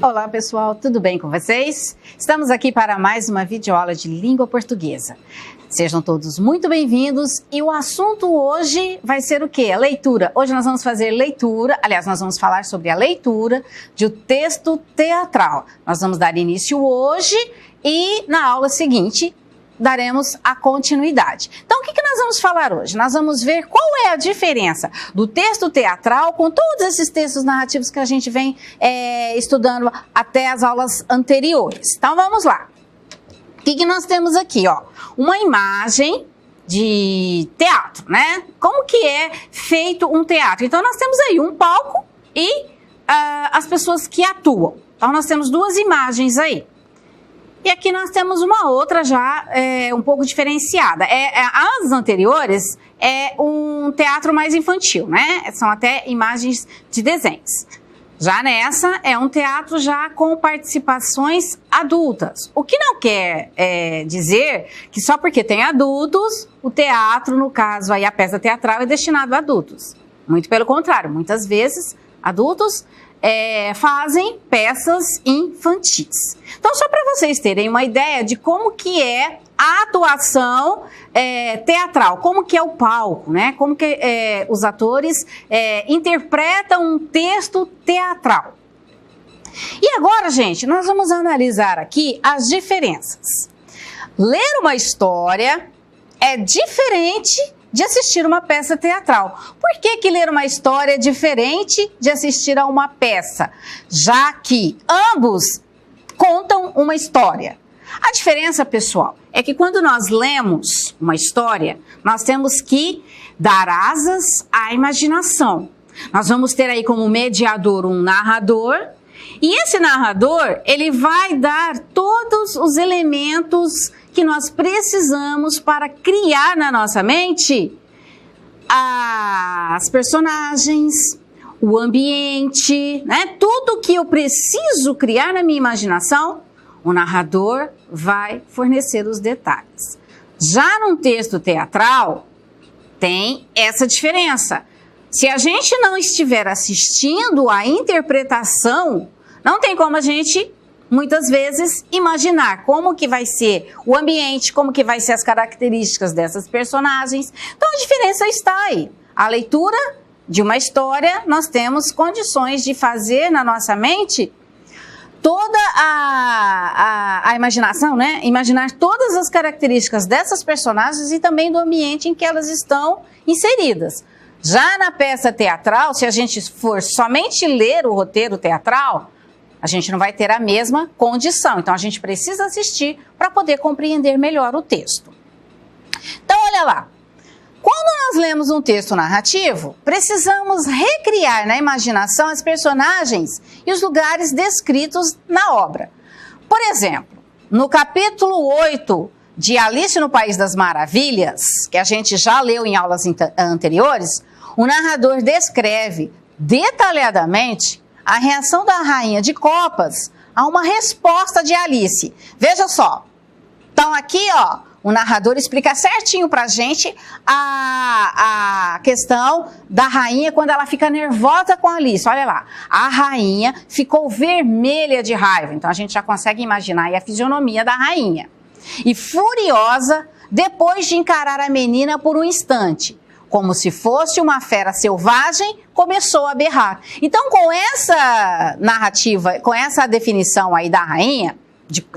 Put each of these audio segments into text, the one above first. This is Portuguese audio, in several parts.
Olá pessoal, tudo bem com vocês? Estamos aqui para mais uma videoaula de língua portuguesa. Sejam todos muito bem-vindos e o assunto hoje vai ser o quê? A leitura. Hoje nós vamos fazer leitura, aliás, nós vamos falar sobre a leitura de um texto teatral. Nós vamos dar início hoje e na aula seguinte daremos a continuidade. Então, o que nós vamos falar hoje? Nós vamos ver qual é a diferença do texto teatral com todos esses textos narrativos que a gente vem estudando até as aulas anteriores. Então, vamos lá. O que nós temos aqui? Ó? Uma imagem de teatro, né? Como que é feito um teatro? Então, nós temos aí um palco e as pessoas que atuam. Então, nós temos duas imagens aí. E aqui nós temos uma outra já um pouco diferenciada. As anteriores é um teatro mais infantil, né? São até imagens de desenhos. Já nessa é um teatro já com participações adultas. O que não quer dizer que só porque tem adultos, o teatro, no caso aí a peça teatral, é destinado a adultos. Muito pelo contrário, muitas vezes adultos fazem peças infantis. Então, só para vocês terem uma ideia de como que é a atuação teatral, como que é o palco, né? Como que os atores interpretam um texto teatral. E agora, gente, nós vamos analisar aqui as diferenças. Ler uma história é diferente de assistir uma peça teatral. Por que ler uma história é diferente de assistir a uma peça? Já que ambos contam uma história. A diferença, pessoal, é que quando nós lemos uma história, nós temos que dar asas à imaginação. Nós vamos ter aí como mediador um narrador, e esse narrador, ele vai dar todos os elementos que nós precisamos para criar na nossa mente as personagens, o ambiente, né? Tudo que eu preciso criar na minha imaginação, o narrador vai fornecer os detalhes. Já num texto teatral, tem essa diferença. Se a gente não estiver assistindo a interpretação, não tem como a gente muitas vezes imaginar como que vai ser o ambiente, como que vai ser as características dessas personagens. Então a diferença está aí. A leitura de uma história, nós temos condições de fazer na nossa mente toda a imaginação, né? Imaginar todas as características dessas personagens e também do ambiente em que elas estão inseridas. Já na peça teatral, se a gente for somente ler o roteiro teatral, a gente não vai ter a mesma condição. Então, a gente precisa assistir para poder compreender melhor o texto. Então, olha lá. Quando nós lemos um texto narrativo, precisamos recriar na imaginação as personagens e os lugares descritos na obra. Por exemplo, no capítulo 8 de Alice no País das Maravilhas, que a gente já leu em aulas anteriores, o narrador descreve detalhadamente a reação da Rainha de Copas a uma resposta de Alice. Veja só. Então aqui, ó, o narrador explica certinho pra gente a questão da rainha quando ela fica nervosa com a Alice. Olha lá, a rainha ficou vermelha de raiva. Então a gente já consegue imaginar aí a fisionomia da rainha. E furiosa depois de encarar a menina por um instante. Como se fosse uma fera selvagem, começou a berrar. Então, com essa narrativa, com essa definição aí da rainha,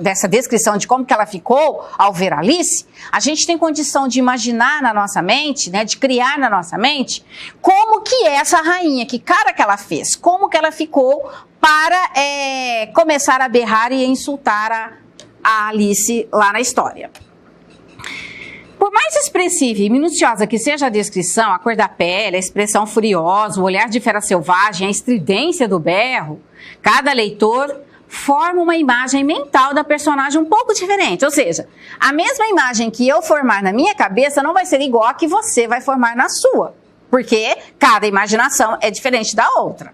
dessa descrição de como que ela ficou ao ver Alice, a gente tem condição de imaginar na nossa mente, né, de criar na nossa mente, como que é essa rainha, que cara que ela fez, como que ela ficou para começar a berrar e insultar a Alice lá na história. Por mais expressiva e minuciosa que seja a descrição, a cor da pele, a expressão furiosa, o olhar de fera selvagem, a estridência do berro, cada leitor forma uma imagem mental da personagem um pouco diferente. Ou seja, a mesma imagem que eu formar na minha cabeça não vai ser igual a que você vai formar na sua, porque cada imaginação é diferente da outra.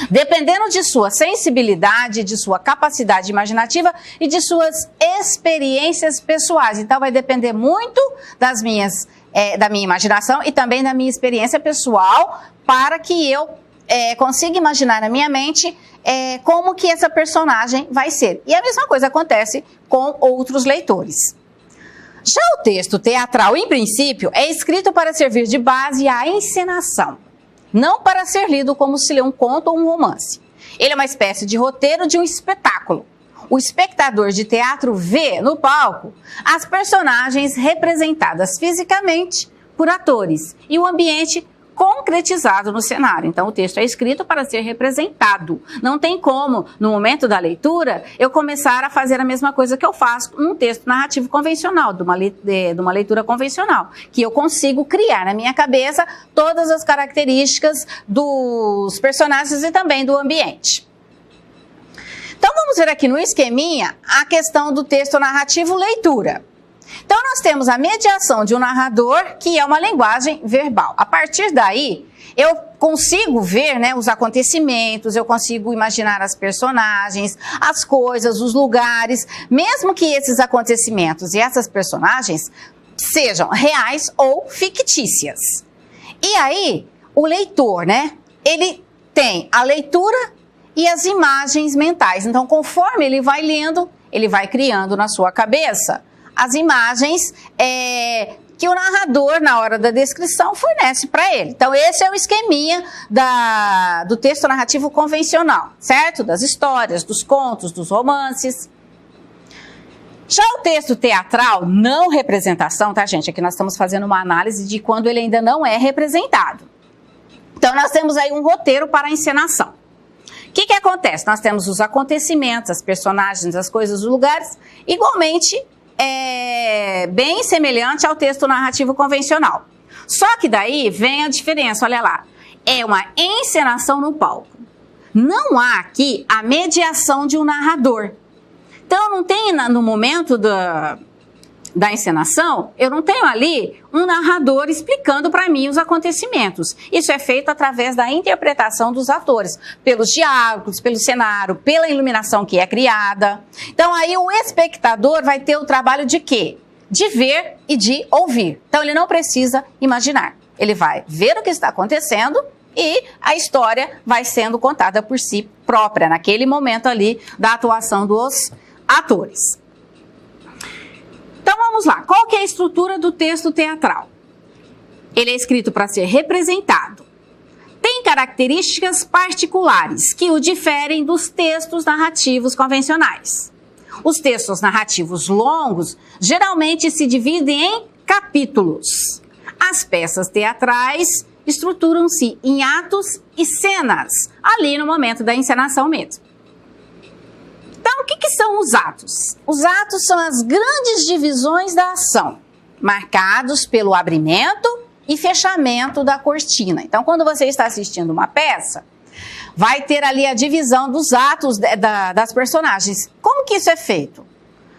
Dependendo de sua sensibilidade, de sua capacidade imaginativa e de suas experiências pessoais. Então, vai depender muito da minha imaginação e também da minha experiência pessoal para que eu consiga imaginar na minha mente como que essa personagem vai ser. E a mesma coisa acontece com outros leitores. Já o texto teatral, em princípio, é escrito para servir de base à encenação, não para ser lido como se lê um conto ou um romance. Ele é uma espécie de roteiro de um espetáculo. O espectador de teatro vê no palco as personagens representadas fisicamente por atores e o ambiente concretizado no cenário. Então, o texto é escrito para ser representado. Não tem como, no momento da leitura, eu começar a fazer a mesma coisa que eu faço num texto narrativo convencional, de uma leitura convencional, que eu consigo criar na minha cabeça todas as características dos personagens e também do ambiente. Então, vamos ver aqui no esqueminha a questão do texto narrativo leitura. Então, nós temos a mediação de um narrador, que é uma linguagem verbal. A partir daí, eu consigo ver, né, os acontecimentos, eu consigo imaginar as personagens, as coisas, os lugares, mesmo que esses acontecimentos e essas personagens sejam reais ou fictícias. E aí, o leitor, né, ele tem a leitura e as imagens mentais. Então, conforme ele vai lendo, ele vai criando na sua cabeça as imagens que o narrador, na hora da descrição, fornece para ele. Então, esse é o esqueminha do texto narrativo convencional, certo? Das histórias, dos contos, dos romances. Já o texto teatral, não representação, tá, gente? Aqui nós estamos fazendo uma análise de quando ele ainda não é representado. Então, nós temos aí um roteiro para a encenação. O que acontece? Nós temos os acontecimentos, as personagens, as coisas, os lugares, igualmente bem semelhante ao texto narrativo convencional. Só que daí vem a diferença, olha lá. É uma encenação no palco. Não há aqui a mediação de um narrador. Então, não tem no momento da encenação, eu não tenho ali um narrador explicando para mim os acontecimentos. Isso é feito através da interpretação dos atores, pelos diálogos, pelo cenário, pela iluminação que é criada. Então aí o espectador vai ter o trabalho de quê? De ver e de ouvir. Então ele não precisa imaginar. Ele vai ver o que está acontecendo e a história vai sendo contada por si própria, naquele momento ali da atuação dos atores. Então vamos lá, qual que é a estrutura do texto teatral? Ele é escrito para ser representado. Tem características particulares que o diferem dos textos narrativos convencionais. Os textos narrativos longos geralmente se dividem em capítulos. As peças teatrais estruturam-se em atos e cenas, ali no momento da encenação mesmo. Então, o que são os atos? Os atos são as grandes divisões da ação, marcados pelo abrimento e fechamento da cortina. Então, quando você está assistindo uma peça, vai ter ali a divisão dos atos das personagens. Como que isso é feito?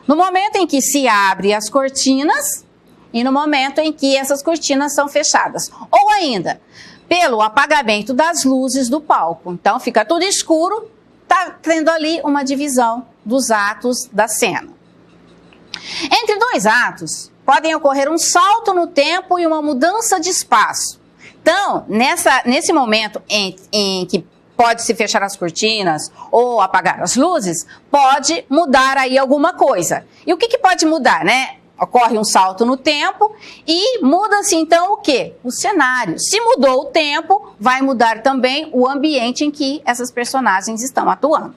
No momento em que se abre as cortinas e no momento em que essas cortinas são fechadas. Ou ainda, pelo apagamento das luzes do palco. Então, fica tudo escuro. Está tendo ali uma divisão dos atos da cena. Entre dois atos, podem ocorrer um salto no tempo e uma mudança de espaço. Então, nesse momento em que pode se fechar as cortinas ou apagar as luzes, pode mudar aí alguma coisa. E o que pode mudar, né? Ocorre um salto no tempo e muda-se então o quê? O cenário. Se mudou o tempo, vai mudar também o ambiente em que essas personagens estão atuando.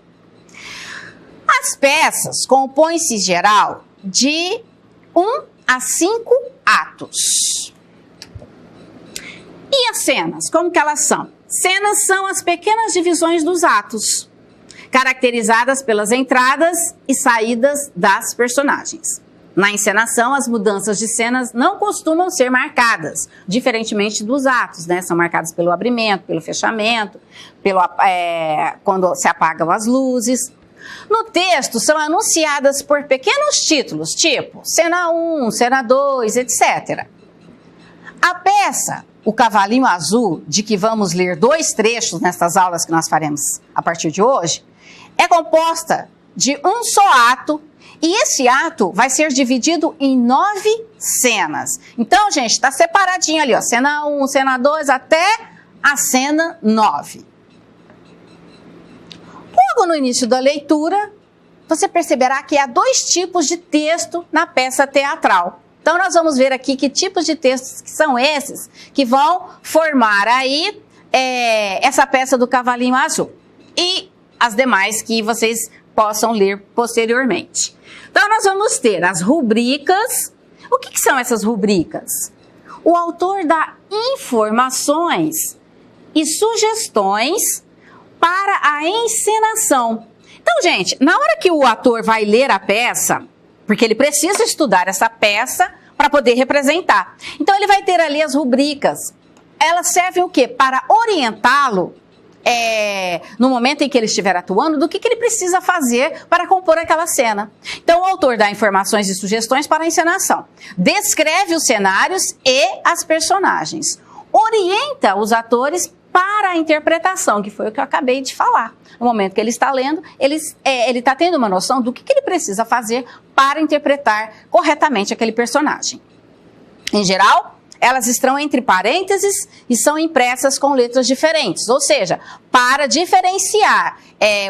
As peças compõem-se em geral de 1 a 5 atos. E as cenas, como que elas são? Cenas são as pequenas divisões dos atos, caracterizadas pelas entradas e saídas das personagens. Na encenação, as mudanças de cenas não costumam ser marcadas, diferentemente dos atos, né? São marcadas pelo abrimento, pelo fechamento, quando se apagam as luzes. No texto, são anunciadas por pequenos títulos, tipo cena 1, cena 2, etc. A peça, O Cavalinho Azul, de que vamos ler 2 trechos nessas aulas que nós faremos a partir de hoje, é composta de um só ato. E esse ato vai ser dividido em 9 cenas. Então, gente, está separadinho ali, ó, cena 1, cena 2, até a cena 9. Logo no início da leitura, você perceberá que há 2 tipos de texto na peça teatral. Então, nós vamos ver aqui que tipos de textos que são esses que vão formar aí essa peça do Cavalinho Azul. E as demais que vocês possam ler posteriormente. Então, nós vamos ter as rubricas. O que são essas rubricas? O autor dá informações e sugestões para a encenação. Então, gente, na hora que o ator vai ler a peça, porque ele precisa estudar essa peça para poder representar. Então, ele vai ter ali as rubricas. Elas servem o quê? Para orientá-lo no momento em que ele estiver atuando, do que ele precisa fazer para compor aquela cena. Então, o autor dá informações e sugestões para a encenação. Descreve os cenários e as personagens. Orienta os atores para a interpretação, que foi o que eu acabei de falar. No momento que ele está lendo, ele está tendo uma noção do que ele precisa fazer para interpretar corretamente aquele personagem. Em geral, elas estão entre parênteses e são impressas com letras diferentes, ou seja, para diferenciar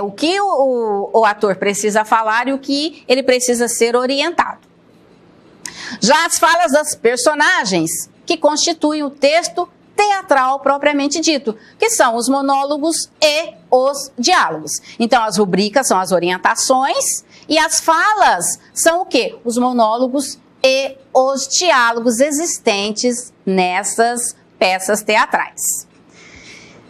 o que o ator precisa falar e o que ele precisa ser orientado. Já as falas das personagens, que constituem o texto teatral propriamente dito, que são os monólogos e os diálogos. Então, as rubricas são as orientações e as falas são o quê? Os monólogos e os diálogos existentes nessas peças teatrais.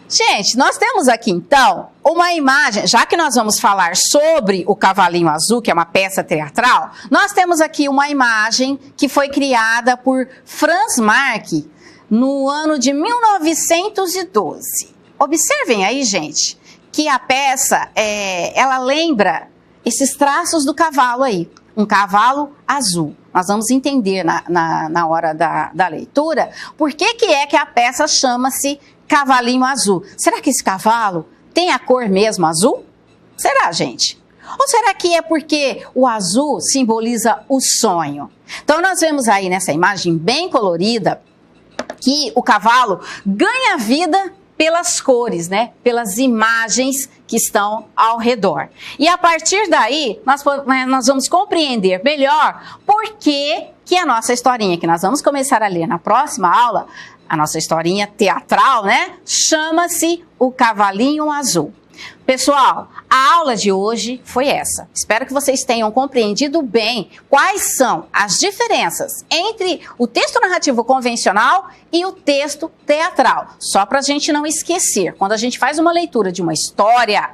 Gente, nós temos aqui então uma imagem, já que nós vamos falar sobre o Cavalinho Azul, que é uma peça teatral, nós temos aqui uma imagem que foi criada por Franz Marc no ano de 1912. Observem aí, gente, que a peça, ela lembra esses traços do cavalo aí, um cavalo azul. Nós vamos entender na hora da leitura por que é que a peça chama-se Cavalinho Azul. Será que esse cavalo tem a cor mesmo azul? Será, gente? Ou será que é porque o azul simboliza o sonho? Então, nós vemos aí nessa imagem bem colorida que o cavalo ganha vida pelas cores, né? Pelas imagens que estão ao redor. E a partir daí, nós vamos compreender melhor por que a nossa historinha, que nós vamos começar a ler na próxima aula, a nossa historinha teatral, né? Chama-se O Cavalinho Azul. Pessoal, a aula de hoje foi essa. Espero que vocês tenham compreendido bem quais são as diferenças entre o texto narrativo convencional e o texto teatral. Só para a gente não esquecer, quando a gente faz uma leitura de uma história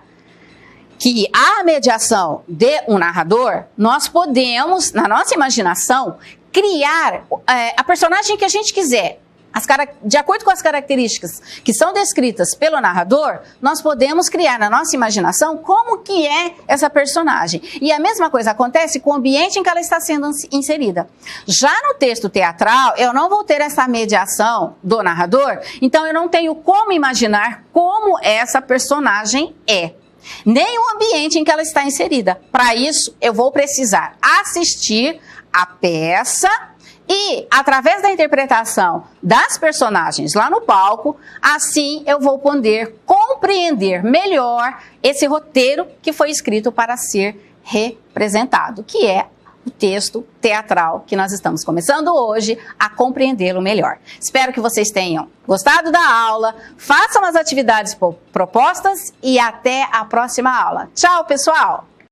que há a mediação de um narrador, nós podemos, na nossa imaginação, criar a personagem que a gente quiser. De acordo com as características que são descritas pelo narrador, nós podemos criar na nossa imaginação como que é essa personagem. E a mesma coisa acontece com o ambiente em que ela está sendo inserida. Já no texto teatral, eu não vou ter essa mediação do narrador, então eu não tenho como imaginar como essa personagem é, nem o ambiente em que ela está inserida. Para isso, eu vou precisar assistir a peça e, através da interpretação das personagens lá no palco, assim eu vou poder compreender melhor esse roteiro que foi escrito para ser representado, que é o texto teatral que nós estamos começando hoje a compreendê-lo melhor. Espero que vocês tenham gostado da aula, façam as atividades propostas e até a próxima aula. Tchau, pessoal!